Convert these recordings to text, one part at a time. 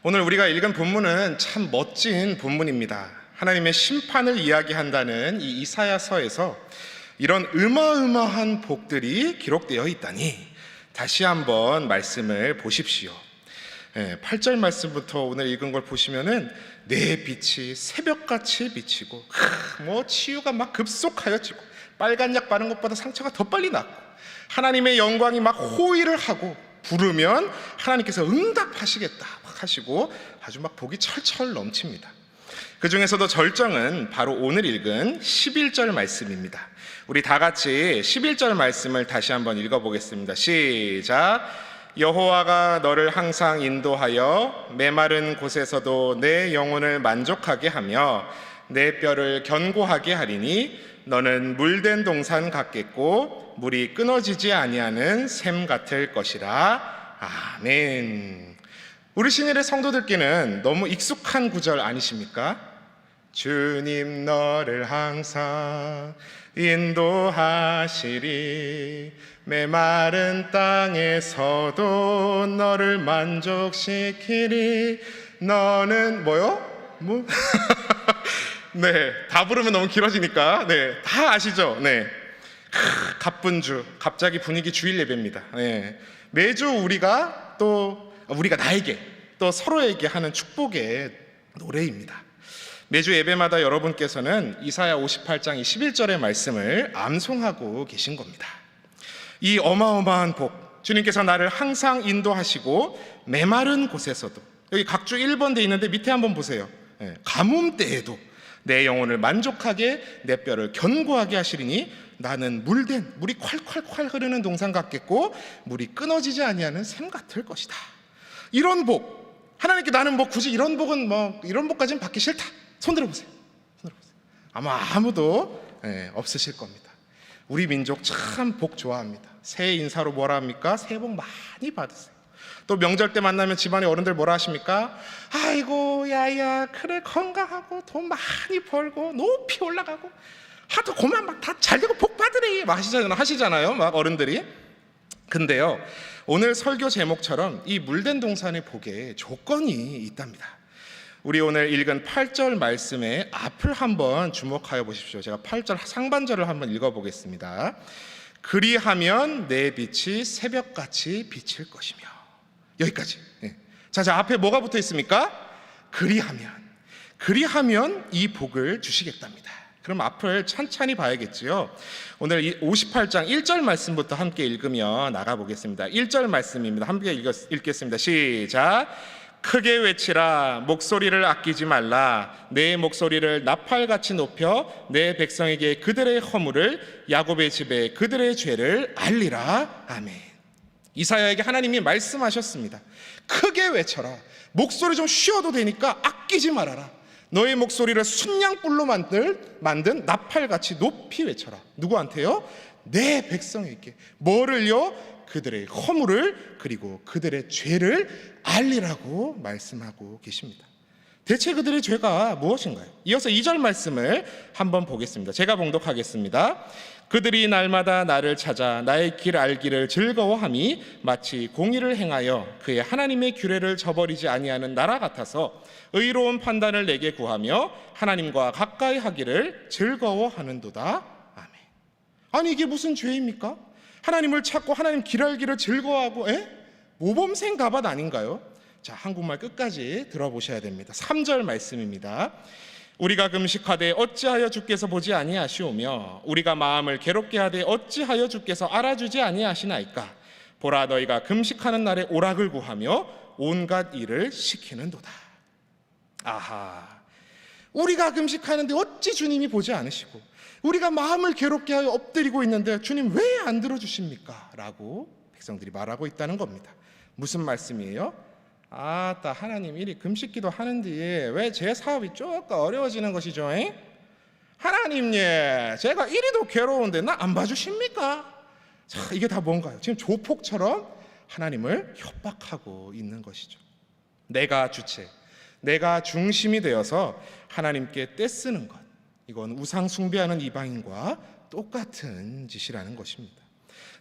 오늘 우리가 읽은 본문은 참 멋진 본문입니다. 하나님의 심판을 이야기한다는 이 이사야서에서 이런 어마어마한 복들이 기록되어 있다니 다시 한번 말씀을 보십시오. 8절 말씀부터 오늘 읽은 걸 보시면은 내 빛이 새벽같이 비치고 치유가 막 급속하여지고 빨간 약 바른 것보다 상처가 더 빨리 낫고 하나님의 영광이 막 호의를 하고 부르면 하나님께서 응답하시겠다 막 하시고 아주 막 복이 철철 넘칩니다. 그 중에서도 절정은 바로 오늘 읽은 11절 말씀입니다. 우리 다 같이 11절 말씀을 다시 한번 읽어보겠습니다. 시작. 여호와가 너를 항상 인도하여 메마른 곳에서도 내 영혼을 만족하게 하며 내 뼈를 견고하게 하리니 너는 물된 동산 같겠고 물이 끊어지지 아니하는 샘 같을 것이라. 아멘. 우리 신일의 성도들께는 너무 익숙한 구절 아니십니까? 주님 너를 항상 인도하시리 메마른 땅에서도 너를 만족시키리 너는 뭐요? 네, 다 부르면 너무 길어지니까 다 아시죠? 가쁜 주, 갑자기 분위기 주일 예배입니다. 매주 우리가 나에게 또 서로에게 하는 축복의 노래입니다. 매주 예배마다 여러분께서는 이사야 58장 11절의 말씀을 암송하고 계신 겁니다. 이 어마어마한 복, 주님께서 나를 항상 인도하시고 메마른 곳에서도, 여기 각주 1번 돼 있는데 밑에 한번 보세요. 가뭄 때에도 내 영혼을 만족하게 내 뼈를 견고하게 하시리니 나는 물이 콸콸콸 흐르는 동산 같겠고 물이 끊어지지 아니하는 샘 같을 것이다. 이런 복, 하나님께 나는 굳이 이런 복은 이런 복까지는 받기 싫다. 손 들어보세요. 아마 아무도 없으실 겁니다. 우리 민족 참 복 좋아합니다. 새해 인사로 뭐라 합니까? 새해 복 많이 받으세요. 또 명절 때 만나면 집안의 어른들 뭐라 하십니까? 아이고 야야 그래 건강하고 돈 많이 벌고 높이 올라가고 하도 고만 막 다 잘되고 복 받으래 막 하시잖아요 막 어른들이. 근데요 오늘 설교 제목처럼 이 물된 동산의 복에 조건이 있답니다. 우리 오늘 읽은 8절 말씀의 앞을 한번 주목하여 보십시오. 제가 8절 상반절을 한번 읽어보겠습니다. 그리하면 내 빛이 새벽같이 비칠 것이며. 여기까지. 자, 앞에 뭐가 붙어 있습니까? 그리하면 이 복을 주시겠답니다. 그럼 앞을 찬찬히 봐야겠지요. 오늘 이 58장 1절 말씀부터 함께 읽으며 나가보겠습니다. 1절 말씀입니다. 함께 읽겠습니다. 시작. 크게 외치라 목소리를 아끼지 말라 내 목소리를 나팔같이 높여 내 백성에게 그들의 허물을 야곱의 집에 그들의 죄를 알리라. 아멘. 이사야에게 하나님이 말씀하셨습니다. 크게 외쳐라. 목소리 좀 쉬어도 되니까 아끼지 말아라. 너의 목소리를 순양불로 만든 나팔같이 높이 외쳐라. 누구한테요? 내 백성에게. 뭐를요? 그들의 허물을 그리고 그들의 죄를 알리라고 말씀하고 계십니다. 대체 그들의 죄가 무엇인가요? 이어서 2절 말씀을 한번 보겠습니다. 제가 봉독하겠습니다. 그들이 날마다 나를 찾아 나의 길 알기를 즐거워함이 마치 공의를 행하여 그의 하나님의 규례를 저버리지 아니하는 나라 같아서 의로운 판단을 내게 구하며 하나님과 가까이 하기를 즐거워하는도다. 아멘. 아니 이게 무슨 죄입니까? 하나님을 찾고 하나님 길 알기를 즐거워하고 모범생 가밭 아닌가요? 자, 한국말 끝까지 들어보셔야 됩니다. 3절 말씀입니다. 우리가 금식하되 어찌하여 주께서 보지 아니하시오며 우리가 마음을 괴롭게 하되 어찌하여 주께서 알아주지 아니하시나이까. 보라 너희가 금식하는 날에 오락을 구하며 온갖 일을 시키는도다. 아하, 우리가 금식하는데 어찌 주님이 보지 않으시고 우리가 마음을 괴롭게 하여 엎드리고 있는데 주님 왜 안 들어주십니까? 라고 백성들이 말하고 있다는 겁니다. 무슨 말씀이에요? 아따 하나님 이리 금식기도 하는데 왜 제 사업이 조금 어려워지는 것이죠? 하나님 제가 이리도 괴로운데 나 안 봐주십니까? 자, 이게 다 뭔가요? 지금 조폭처럼 하나님을 협박하고 있는 것이죠. 내가 주체, 내가 중심이 되어서 하나님께 떼쓰는 것, 이건 우상 숭배하는 이방인과 똑같은 짓이라는 것입니다.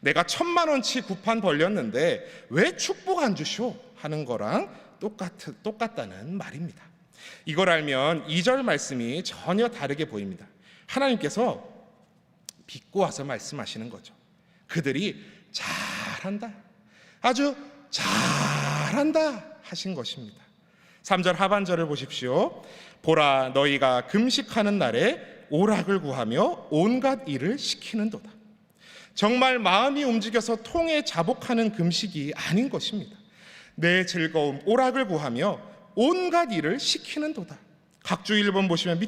내가 1,000만 원치 구판 벌렸는데 왜 축복 안 주쇼? 하는 거랑 똑같다는 말입니다. 이걸 알면 2절 말씀이 전혀 다르게 보입니다. 하나님께서 비꼬아서 말씀하시는 거죠. 그들이 잘한다, 아주 잘한다 하신 것입니다. 3절 하반절을 보십시오. 보라, 너희가 금식하는 날에 오락을 구하며 온갖 일을 시키는도다. 정말 마음이 움직여서 통에 자복하는 금식이 아닌 것입니다. 내 즐거움 오락을 구하며 온갖 일을 시키는도다. 각주 1번 보시면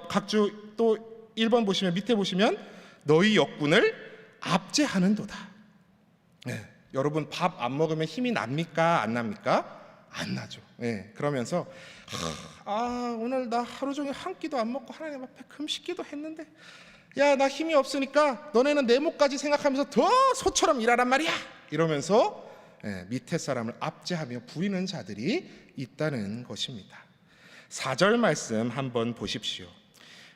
각주 또 1번 보시면 밑에 보시면 너희 역군을 압제하는도다. 네, 여러분 밥 안 먹으면 힘이 납니까? 안 납니까? 안 나죠. 네, 그러면서 오늘 나 하루 종일 한 끼도 안 먹고 하나님 앞에 금식기도 했는데 야, 나 힘이 없으니까 너네는 내 목까지 생각하면서 더 소처럼 일하란 말이야 이러면서 밑에 사람을 압제하며 부리는 자들이 있다는 것입니다. 4절 말씀 한번 보십시오.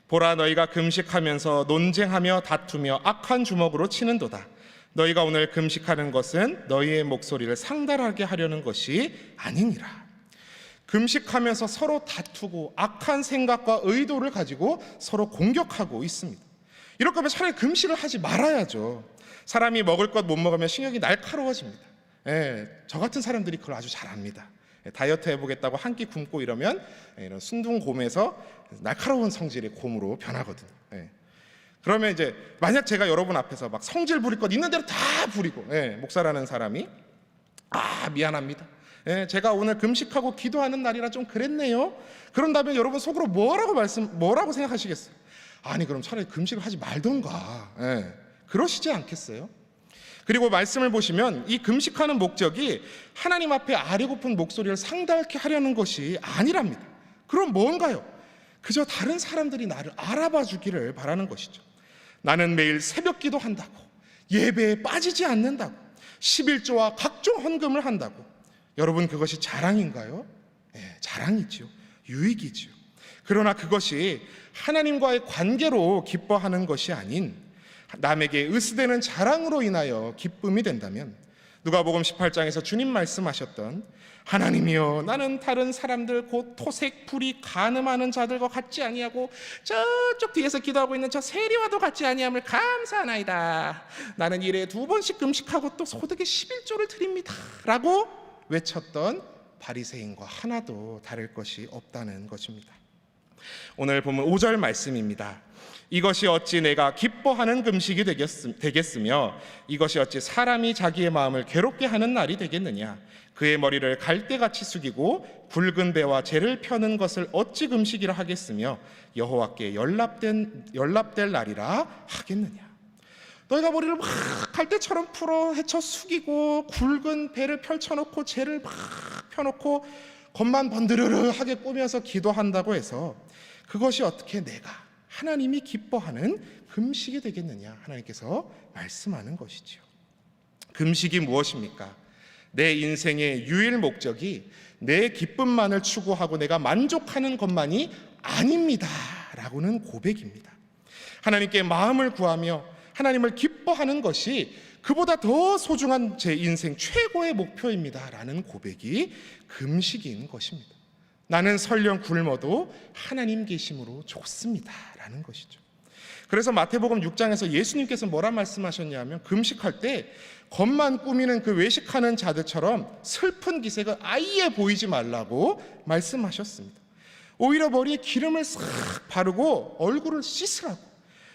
보라, 너희가 금식하면서 논쟁하며 다투며 악한 주먹으로 치는도다. 너희가 오늘 금식하는 것은 너희의 목소리를 상달하게 하려는 것이 아니니라. 금식하면서 서로 다투고 악한 생각과 의도를 가지고 서로 공격하고 있습니다. 이럴 거면 차라리 금식을 하지 말아야죠. 사람이 먹을 것 못 먹으면 식욕이 날카로워집니다. 저 같은 사람들이 그걸 아주 잘합니다. 다이어트 해보겠다고 한 끼 굶고 이러면 이런 순둥곰에서 날카로운 성질의 곰으로 변하거든요. 그러면 이제 만약 제가 여러분 앞에서 막 성질 부릴 것 있는 대로 다 부리고 목사라는 사람이 미안합니다, 제가 오늘 금식하고 기도하는 날이라 좀 그랬네요, 그런다면 여러분 속으로 뭐라고 생각하시겠어요? 아니 그럼 차라리 금식을 하지 말던가, 그러시지 않겠어요? 그리고 말씀을 보시면 이 금식하는 목적이 하나님 앞에 아뢰고픈 목소리를 상달케 하려는 것이 아니랍니다. 그럼 뭔가요? 그저 다른 사람들이 나를 알아봐 주기를 바라는 것이죠. 나는 매일 새벽 기도한다고, 예배에 빠지지 않는다고, 11조와 각종 헌금을 한다고. 여러분 그것이 자랑인가요? 자랑이지요. 유익이지요. 그러나 그것이 하나님과의 관계로 기뻐하는 것이 아닌 남에게 으스대는 자랑으로 인하여 기쁨이 된다면 누가복음 18장에서 주님 말씀하셨던 하나님이여, 나는 다른 사람들 곧 토색 불이 간음하는 자들과 같지 아니하고 저쪽 뒤에서 기도하고 있는 저 세리와도 같지 아니함을 감사하나이다. 나는 일에 2번씩 금식하고 또 소득의 11조를 드립니다 라고 외쳤던 바리새인과 하나도 다를 것이 없다는 것입니다. 오늘 보면 5절 말씀입니다. 이것이 어찌 내가 기뻐하는 금식이 되겠으며 이것이 어찌 사람이 자기의 마음을 괴롭게 하는 날이 되겠느냐. 그의 머리를 갈대같이 숙이고 굵은 배와 재를 펴는 것을 어찌 금식이라 하겠으며 여호와께 연락될 날이라 하겠느냐. 너희가 머리를 막 갈대처럼 풀어 헤쳐 숙이고 굵은 배를 펼쳐놓고 재를 막 펴놓고 겉만 번드르르하게 꾸며서 기도한다고 해서 그것이 어떻게 내가 하나님이 기뻐하는 금식이 되겠느냐. 하나님께서 말씀하는 것이지요. 금식이 무엇입니까? 내 인생의 유일 목적이 내 기쁨만을 추구하고 내가 만족하는 것만이 아닙니다 라고는 고백입니다. 하나님께 마음을 구하며 하나님을 기뻐하는 것이 그보다 더 소중한 제 인생 최고의 목표입니다 라는 고백이 금식인 것입니다. 나는 설령 굶어도 하나님 계심으로 좋습니다 라는 것이죠. 그래서 마태복음 6장에서 예수님께서 뭐라 말씀하셨냐면 금식할 때 겉만 꾸미는 그 외식하는 자들처럼 슬픈 기색을 아예 보이지 말라고 말씀하셨습니다. 오히려 머리에 기름을 싹 바르고 얼굴을 씻으라고,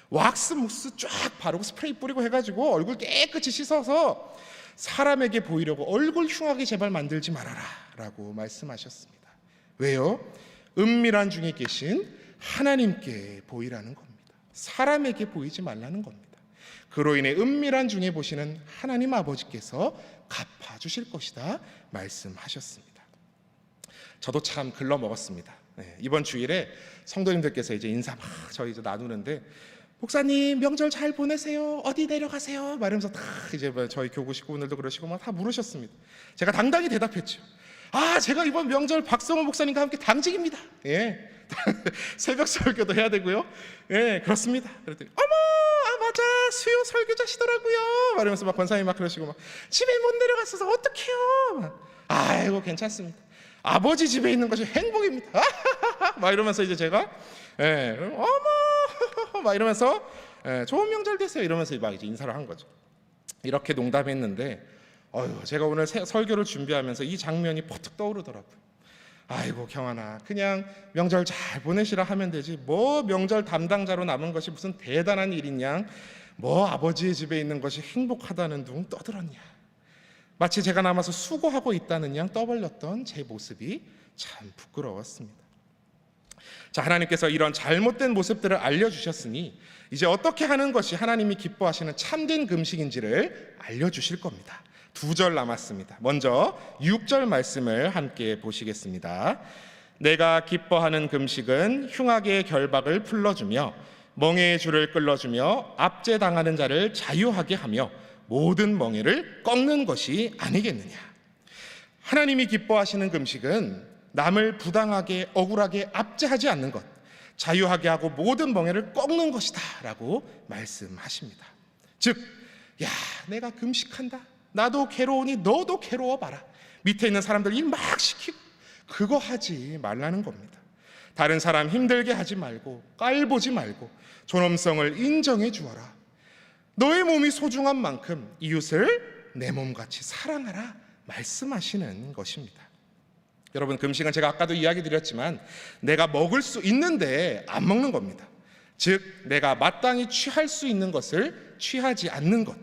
왁스 무스 쫙 바르고 스프레이 뿌리고 해가지고 얼굴 깨끗이 씻어서 사람에게 보이려고 얼굴 흉하게 제발 만들지 말아라 라고 말씀하셨습니다. 왜요? 은밀한 중에 계신 하나님께 보이라는 겁니다. 사람에게 보이지 말라는 겁니다. 그로 인해 은밀한 중에 보시는 하나님 아버지께서 갚아주실 것이다 말씀하셨습니다. 저도 참 글러먹었습니다. 이번 주일에 성도님들께서 이제 인사 막 저희 이제 나누는데 목사님 명절 잘 보내세요, 어디 내려가세요 말하면서 다 이제 저희 교구 식구분들도 그러시고 막 다 물으셨습니다. 제가 당당히 대답했죠. 제가 이번 명절 박성훈 목사님과 함께 당직입니다. 새벽 설교도 해야 되고요. 그렇습니다. 그랬더니 맞아 수요 설교자시더라고요 말하면서 막 권사님 막 그러시고 막 집에 못 내려갔어서 어떡해요. 아이고 괜찮습니다. 아버지 집에 있는 것이 행복입니다. 막 이러면서 이제 제가 어머 막 이러면서 좋은 명절 되세요 이러면서 막 이제 인사를 한 거죠. 이렇게 농담했는데 제가 오늘 설교를 준비하면서 이 장면이 퍼뜩 떠오르더라고요. 아이고 경환아, 그냥 명절 잘 보내시라 하면 되지 뭐 명절 담당자로 남은 것이 무슨 대단한 일이냐, 뭐 아버지의 집에 있는 것이 행복하다는 둥 떠들었냐. 마치 제가 남아서 수고하고 있다는 양 떠벌렸던 제 모습이 참 부끄러웠습니다. 자, 하나님께서 이런 잘못된 모습들을 알려주셨으니 이제 어떻게 하는 것이 하나님이 기뻐하시는 참된 금식인지를 알려주실 겁니다. 2절 남았습니다. 먼저 6절 말씀을 함께 보시겠습니다. 내가 기뻐하는 금식은 흉악의 결박을 풀어주며 멍에의 줄을 끌어주며 압제당하는 자를 자유하게 하며 모든 멍에를 꺾는 것이 아니겠느냐. 하나님이 기뻐하시는 금식은 남을 부당하게 억울하게 압제하지 않는 것, 자유하게 하고 모든 멍에를 꺾는 것이다 라고 말씀하십니다. 즉, 야, 내가 금식한다, 나도 괴로우니 너도 괴로워봐라, 밑에 있는 사람들 일 막 시키고 그거 하지 말라는 겁니다. 다른 사람 힘들게 하지 말고 깔보지 말고 존엄성을 인정해 주어라. 너의 몸이 소중한 만큼 이웃을 내 몸같이 사랑하라 말씀하시는 것입니다. 여러분, 금식은 제가 아까도 이야기 드렸지만 내가 먹을 수 있는데 안 먹는 겁니다. 즉, 내가 마땅히 취할 수 있는 것을 취하지 않는 것,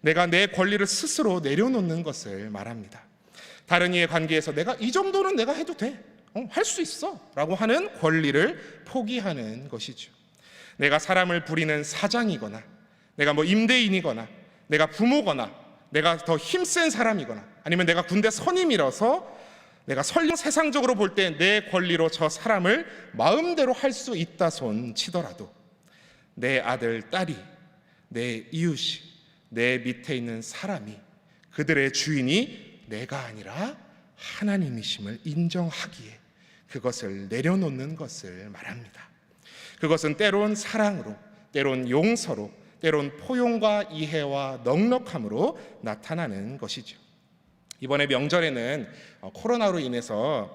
내가 내 권리를 스스로 내려놓는 것을 말합니다. 다른 이의 관계에서 내가 이 정도는 내가 해도 돼, 할 수 있어 라고 하는 권리를 포기하는 것이죠. 내가 사람을 부리는 사장이거나 내가 뭐 임대인이거나 내가 부모거나 내가 더 힘센 사람이거나 아니면 내가 군대 선임이라서 내가 설령 세상적으로 볼 때 내 권리로 저 사람을 마음대로 할 수 있다 손 치더라도 내 아들, 딸이, 내 이웃이, 내 밑에 있는 사람이, 그들의 주인이 내가 아니라 하나님이심을 인정하기에 그것을 내려놓는 것을 말합니다. 그것은 때론 사랑으로, 때론 용서로, 때론 포용과 이해와 넉넉함으로 나타나는 것이죠. 이번에 명절에는 코로나로 인해서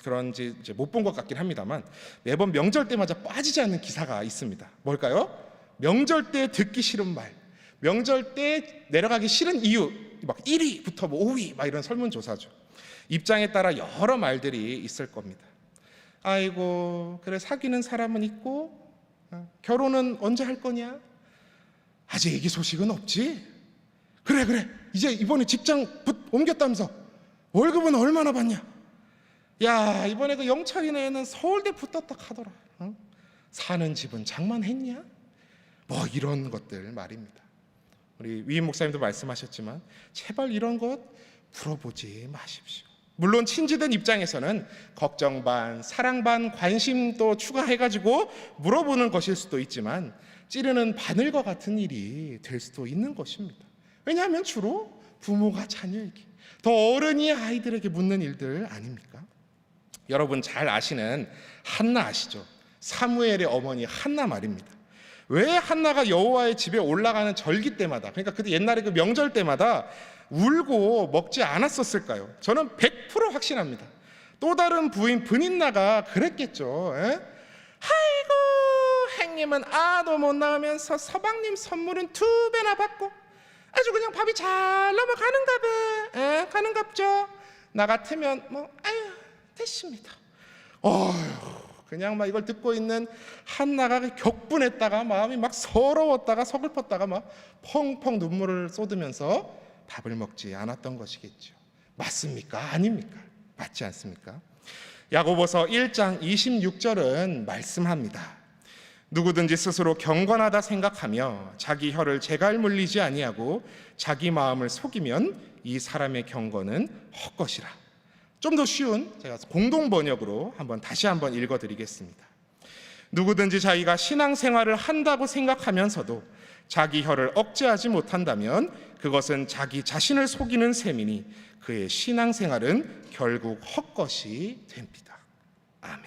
그런지 못 본 것 같긴 합니다만 매번 명절 때마다 빠지지 않는 기사가 있습니다. 뭘까요? 명절 때 듣기 싫은 말, 명절 때 내려가기 싫은 이유, 막 1위부터 뭐 5위 막 이런 설문조사죠. 입장에 따라 여러 말들이 있을 겁니다. 아이고, 그래 사귀는 사람은 있고 결혼은 언제 할 거냐? 아직 얘기 소식은 없지? 그래 이제 이번에 직장 옮겼다면서 월급은 얼마나 받냐? 야, 이번에 그 영철이네는 서울대 붙었다 하더라. 사는 집은 장만했냐? 뭐 이런 것들 말입니다. 우리 위임 목사님도 말씀하셨지만 제발 이런 것 물어보지 마십시오. 물론 친지된 입장에서는 걱정 반, 사랑 반, 관심도 추가해가지고 물어보는 것일 수도 있지만 찌르는 바늘과 같은 일이 될 수도 있는 것입니다. 왜냐하면 주로 부모가 자녀에게, 더 어른이 아이들에게 묻는 일들 아닙니까? 여러분 잘 아시는 한나 아시죠? 사무엘의 어머니 한나 말입니다. 왜 한나가 여호와의 집에 올라가는 절기 때마다, 그러니까 그때 옛날에 그 명절 때마다 울고 먹지 않았었을까요? 저는 100% 확신합니다. 또 다른 부인 브닌나가 그랬겠죠. 아이고, 행님은 아도 못 낳으면서 서방님 선물은 2배나 받고 아주 그냥 밥이 잘 넘어가는가 봐. 가는갑죠. 나 같으면 뭐 아유 됐습니다. 그냥 막 이걸 듣고 있는 한나가 격분했다가 마음이 막 서러웠다가 서글펐다가 막 펑펑 눈물을 쏟으면서 밥을 먹지 않았던 것이겠죠. 맞습니까? 아닙니까? 맞지 않습니까? 야고보서 1장 26절은 말씀합니다. 누구든지 스스로 경건하다 생각하며 자기 혀를 재갈 물리지 아니하고 자기 마음을 속이면 이 사람의 경건은 헛것이라. 좀 더 쉬운 제가 공동 번역으로 다시 한번 읽어드리겠습니다. 누구든지 자기가 신앙생활을 한다고 생각하면서도 자기 혀를 억제하지 못한다면 그것은 자기 자신을 속이는 셈이니 그의 신앙생활은 결국 헛것이 됩니다. 아멘.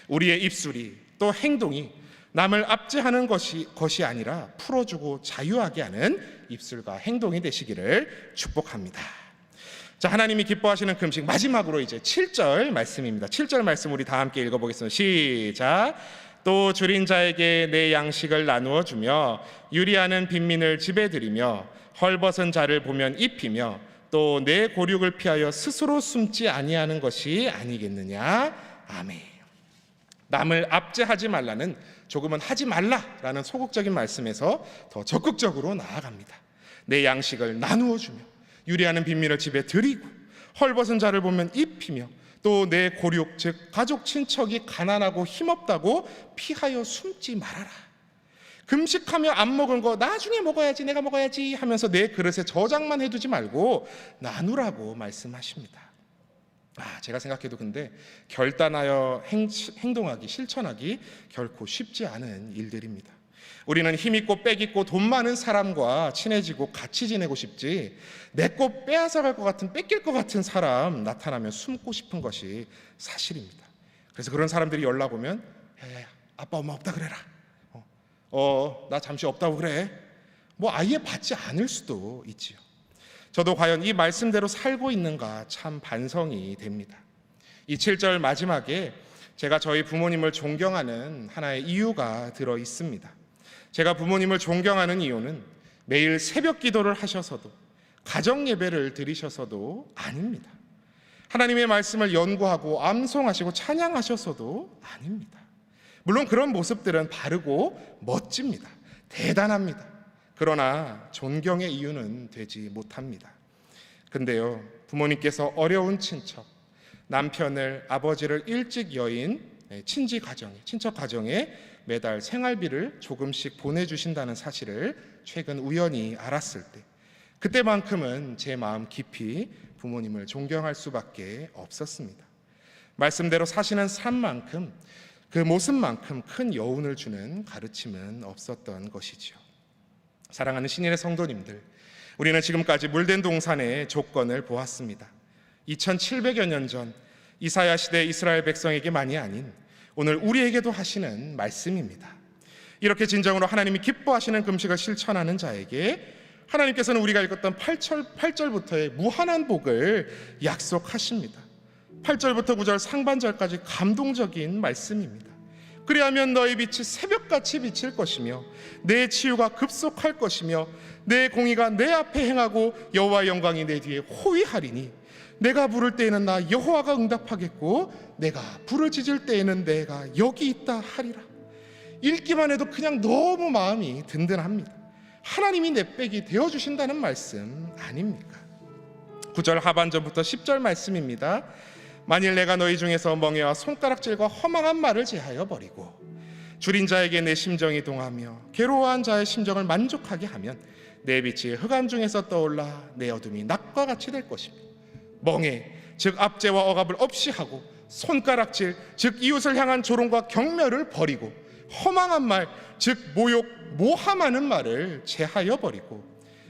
우리의 입술이 또 행동이 남을 압제하는 것이 아니라 풀어주고 자유하게 하는 입술과 행동이 되시기를 축복합니다. 자, 하나님이 기뻐하시는 금식 마지막으로 이제 7절 말씀입니다. 7절 말씀 우리 다 함께 읽어보겠습니다. 시작. 또 줄인 자에게 내 양식을 나누어 주며 유리하는 빈민을 집에 들이며 헐벗은 자를 보면 입히며 또 내 고륙을 피하여 스스로 숨지 아니하는 것이 아니겠느냐. 아멘. 남을 압제하지 말라는 조금은 하지 말라라는 소극적인 말씀에서 더 적극적으로 나아갑니다. 내 양식을 나누어 주며 유리하는 빈민을 집에 들이고 헐벗은 자를 보면 입히며 또 내 고륙 즉 가족 친척이 가난하고 힘없다고 피하여 숨지 말아라. 금식하며 안 먹은 거 나중에 먹어야지, 내가 먹어야지 하면서 내 그릇에 저장만 해두지 말고 나누라고 말씀하십니다. 제가 생각해도 근데 결단하여 행동하기, 실천하기 결코 쉽지 않은 일들입니다. 우리는 힘있고 빽있고 돈 많은 사람과 친해지고 같이 지내고 싶지, 내 거 빼앗아갈 것 같은, 뺏길 것 같은 사람 나타나면 숨고 싶은 것이 사실입니다. 그래서 그런 사람들이 연락 오면 야야야 아빠 엄마 없다 그래라, 나 잠시 없다고 그래, 뭐 아예 받지 않을 수도 있지요. 저도 과연 이 말씀대로 살고 있는가 참 반성이 됩니다. 이 7절 마지막에 제가 저희 부모님을 존경하는 하나의 이유가 들어 있습니다. 제가 부모님을 존경하는 이유는 매일 새벽 기도를 하셔서도 가정 예배를 드리셔서도 아닙니다. 하나님의 말씀을 연구하고 암송하시고 찬양하셔서도 아닙니다. 물론 그런 모습들은 바르고 멋집니다. 대단합니다. 그러나 존경의 이유는 되지 못합니다. 근데요, 부모님께서 어려운 친척, 남편을, 아버지를 일찍 여인 친지 가정에, 친척 가정에 매달 생활비를 조금씩 보내주신다는 사실을 최근 우연히 알았을 때, 그때만큼은 제 마음 깊이 부모님을 존경할 수밖에 없었습니다. 말씀대로 사시는 삶만큼, 그 모습만큼 큰 여운을 주는 가르침은 없었던 것이지요. 사랑하는 신인의 성도님들, 우리는 지금까지 물된 동산의 조건을 보았습니다. 2700여 년 전 이사야 시대 이스라엘 백성에게만이 아닌 오늘 우리에게도 하시는 말씀입니다. 이렇게 진정으로 하나님이 기뻐하시는 금식을 실천하는 자에게 하나님께서는 우리가 읽었던 8절부터의 무한한 복을 약속하십니다. 8절부터 9절 상반절까지 감동적인 말씀입니다. 그리하면 너의 빛이 새벽같이 비칠 것이며 내 치유가 급속할 것이며 내 공의가 내 앞에 행하고 여호와의 영광이 내 뒤에 호위하리니 내가 부를 때에는 나 여호와가 응답하겠고 내가 부르짖을 때에는 내가 여기 있다 하리라. 읽기만 해도 그냥 너무 마음이 든든합니다. 하나님이 내 백이 되어주신다는 말씀 아닙니까? 9절 하반절부터 10절 말씀입니다. 만일 내가 너희 중에서 멍에와 손가락질과 허망한 말을 제하여 버리고 줄인 자에게 내 심정이 동하며 괴로워한 자의 심정을 만족하게 하면 내 빛이 흑암 중에서 떠올라 내 어둠이 낮과 같이 될 것입니다. 멍에 즉 압제와 억압을 없이 하고 손가락질 즉 이웃을 향한 조롱과 경멸을 버리고 허망한 말 즉 모욕 모함하는 말을 제하여 버리고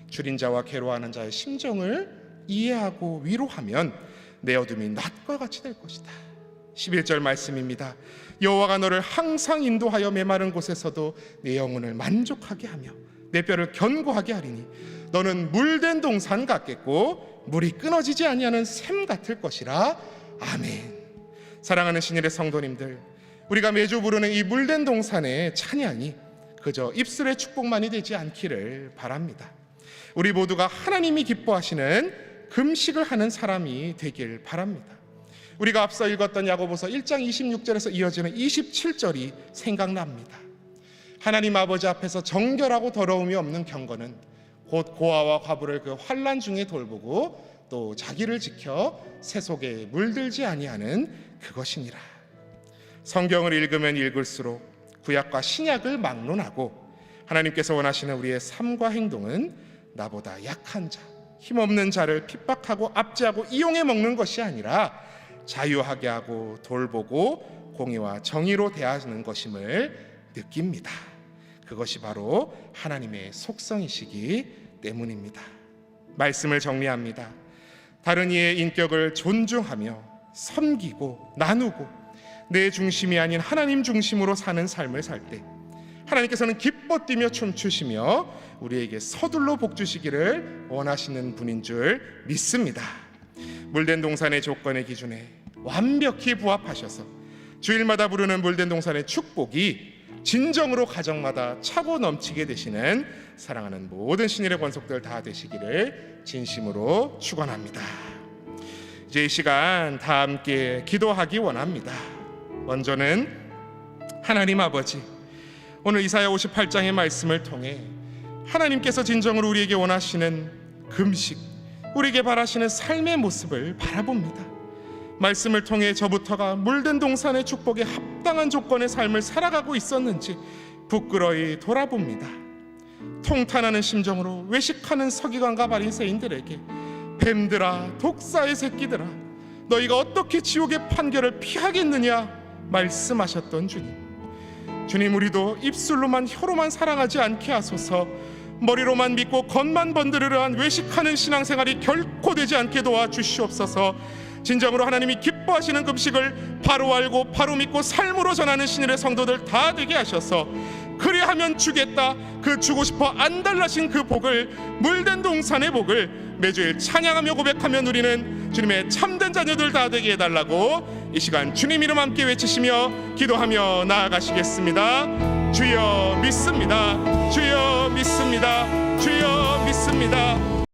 줄인 자와 괴로워하는 자의 심정을 이해하고 위로하면 내 어둠이 낮과 같이 될 것이다. 11절 말씀입니다. 여호와가 너를 항상 인도하여 메마른 곳에서도 내 영혼을 만족하게 하며 내 뼈를 견고하게 하리니 너는 물된 동산 같겠고 물이 끊어지지 아니하는 샘 같을 것이라. 아멘. 사랑하는 신일의 성도님들, 우리가 매주 부르는 이 물된 동산의 찬양이 그저 입술의 축복만이 되지 않기를 바랍니다. 우리 모두가 하나님이 기뻐하시는 금식을 하는 사람이 되길 바랍니다. 우리가 앞서 읽었던 야고보서 1장 26절에서 이어지는 27절이 생각납니다. 하나님 아버지 앞에서 정결하고 더러움이 없는 경건은 곧 고아와 과부를 그 환난 중에 돌보고 또 자기를 지켜 세속에 물들지 아니하는 그것이니라. 성경을 읽으면 읽을수록 구약과 신약을 막론하고 하나님께서 원하시는 우리의 삶과 행동은 나보다 약한 자, 힘없는 자를 핍박하고 압제하고 이용해 먹는 것이 아니라 자유하게 하고 돌보고 공의와 정의로 대하는 것임을 느낍니다. 그것이 바로 하나님의 속성이시기 때문입니다. 말씀을 정리합니다. 다른 이의 인격을 존중하며 섬기고 나누고 내 중심이 아닌 하나님 중심으로 사는 삶을 살 때 하나님께서는 기뻐 뛰며 춤추시며 우리에게 서둘러 복 주시기를 원하시는 분인 줄 믿습니다. 물된 동산의 조건의 기준에 완벽히 부합하셔서 주일마다 부르는 물된 동산의 축복이 진정으로 가정마다 차고 넘치게 되시는 사랑하는 모든 신일의 권속들 다 되시기를 진심으로 축원합니다. 이제 이 시간 다 함께 기도하기 원합니다. 먼저는 하나님 아버지, 오늘 이사야 58장의 말씀을 통해 하나님께서 진정으로 우리에게 원하시는 금식, 우리에게 바라시는 삶의 모습을 바라봅니다. 말씀을 통해 저부터가 물든 동산의 축복에 합당한 조건의 삶을 살아가고 있었는지 부끄러이 돌아봅니다. 통탄하는 심정으로 외식하는 서기관과 바리새인들에게 뱀들아, 독사의 새끼들아, 너희가 어떻게 지옥의 판결을 피하겠느냐 말씀하셨던 주님, 우리도 입술로만 혀로만 사랑하지 않게 하소서. 머리로만 믿고 겉만 번드르르한 외식하는 신앙생활이 결코 되지 않게 도와주시옵소서. 진정으로 하나님이 기뻐하시는 금식을 바로 알고 바로 믿고 삶으로 전하는 신일의 성도들 다 되게 하셔서 그리하면 주겠다, 그 주고 싶어 안달나신 그 복을, 물된 동산의 복을 매주일 찬양하며 고백하며 누리는 주님의 참된 자녀들 다 되게 해달라고 이 시간 주님 이름 함께 외치시며 기도하며 나아가시겠습니다. 주여 믿습니다. 주여 믿습니다. 주여 믿습니다.